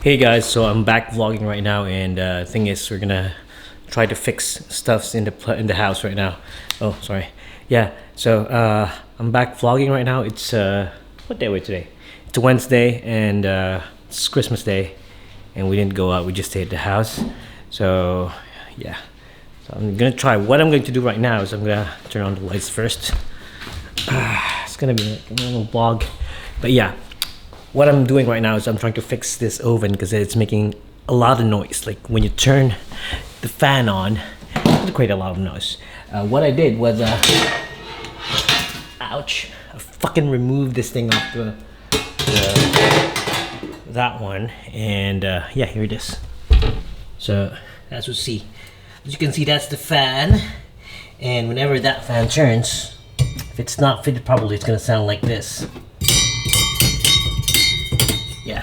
Hey guys, so I'm back vlogging right now, and thing is, we're gonna try to fix stuffs in the house right now. Oh, sorry. Yeah. So I'm back vlogging right now. It's what day are we today? It's Wednesday, and it's Christmas Day, and we didn't go out. We just stayed at the house. So yeah. So I'm gonna try. What I'm going to do right now is I'm gonna turn on the lights first. It's gonna be like a little vlog, but yeah. What I'm doing right now is I'm trying to fix this oven because it's making a lot of noise. Like when you turn the fan on, it'll create a lot of noise. What I did was, ouch! I fucking removed this thing off that one, and yeah, here it is. So as you can see, that's the fan, and whenever that fan turns, if it's not fitted properly, it's gonna sound like this. Yeah,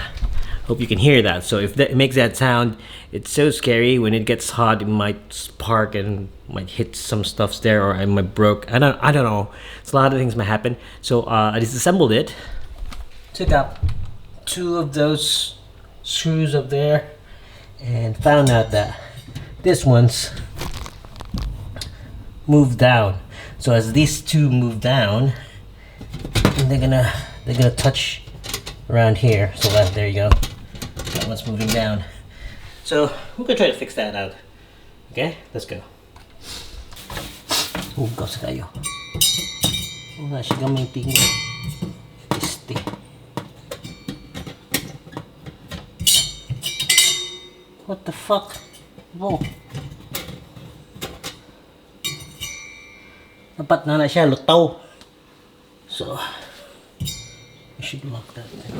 hope you can hear that. So if it makes that sound, it's so scary. When it gets hot, it might spark and might hit some stuffs there, or it might broke. I don't know. It's a lot of things might happen. So I disassembled it. Took out two of those screws up there, and found out that this one's moved down. So as these two move down, and they're gonna touch around here. So there you go. That one's moving down. So we're gonna try to fix that out. Okay, let's go. Oh, gosa kayo. Wala siya gamay tingin. Este. What the fuck? Whoa. Dapat na siya lutaw. So I should lock that thing.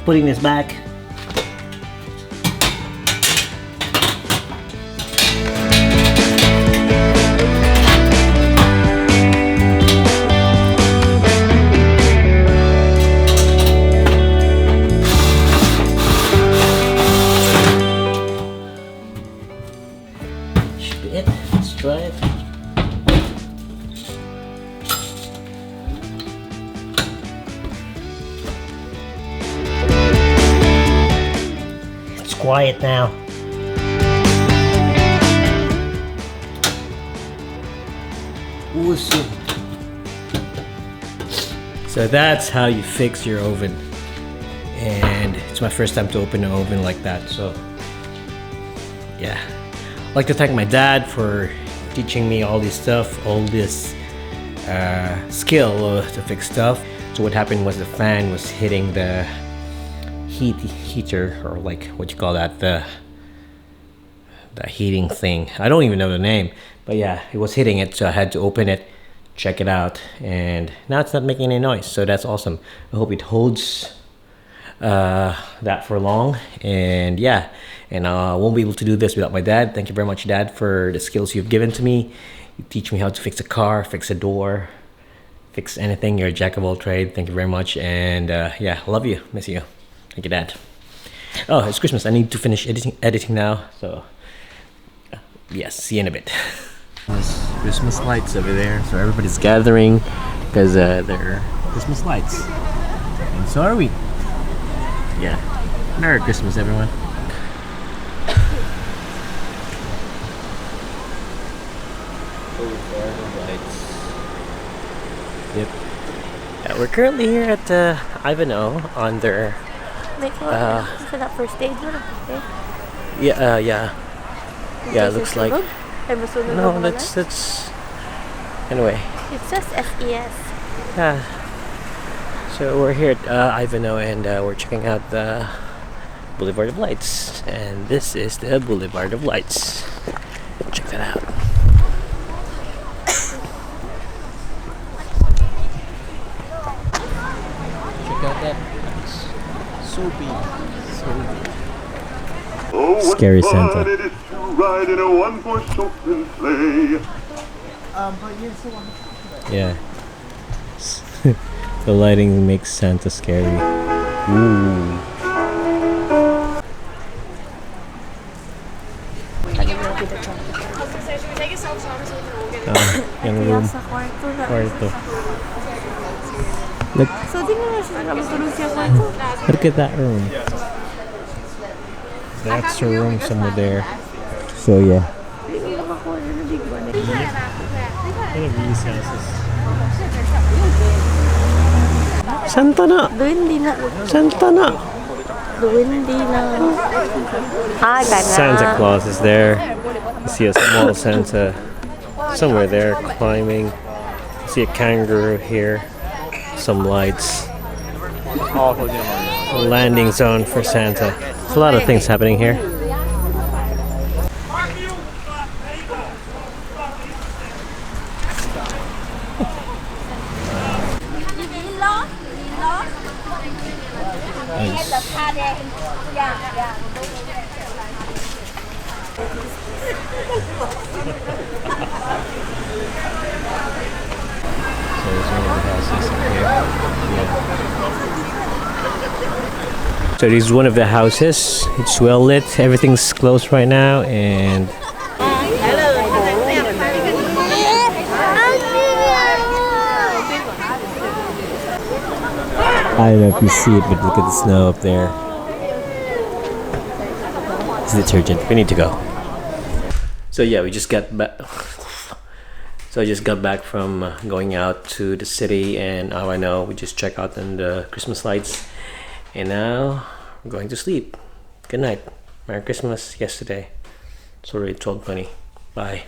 Putting this back. Should be it. Let's try it. Quiet now. Awesome. So that's how you fix your oven, and it's my first time to open an oven like that. So yeah, I'd like to thank my dad for teaching me all this stuff, all this skill to fix stuff. So what happened was the fan was hitting the heater, or like what you call that, the heating thing. I don't even know the name, but yeah, it was hitting it, so I had to open it, check it out, and now it's not making any noise. So that's awesome. I hope it holds that for long, and yeah, and I won't be able to do this without my dad. Thank you very much, Dad, for the skills you've given to me. You teach me how to fix a car, fix a door, fix anything. You're a jack of all trades. Thank you very much, and yeah, love you, miss you. Thank you, Dad. Oh, it's Christmas. I need to finish editing now. So, yes, see you in a bit. There's Christmas lights over there. So everybody's gathering because they're Christmas lights. And so are we. Yeah. Merry Christmas, everyone. Yep. Yeah, we're currently here at Ivanhoe on their for that first stage. Yeah, yeah. Yeah, it looks like... Ay, masunod No, na that's... Anyway. It says SES. Yeah. So we're here at Ivanhoe, and we're checking out the Boulevard of Lights. And this is the Boulevard of Lights. Check that out. Check out that. So big. So big. Oh, Scary what Santa. fun it is to ride in a one-horse open sleigh. Yeah. The lighting makes Santa scary. Ooh. Yung room. Sa kwarto na. Kwarto. Look, So, di na siya nakatulog siya kwarto. look at that room. The extra room somewhere there. So yeah. Hindi lang ako na big one. Look at these houses. Santa na! Duwindi na. Santa na! Duwindi na. Ah, gana. Santa Claus is there. You see a small Santa somewhere there climbing. See a kangaroo here. Some lights. A landing zone for Santa. There's a lot of things happening here. So there's one of the houses here. Yeah. So this is one of the houses. It's well lit. Everything's closed right now, and I don't know if you see it, but look at the snow up there. It's detergent. We need to go. So yeah, we just got back. So I just got back from going out to the city, and I know we just checked out on the Christmas lights, and now we're going to sleep. Good night. Merry Christmas yesterday. It's already 12:20. Bye.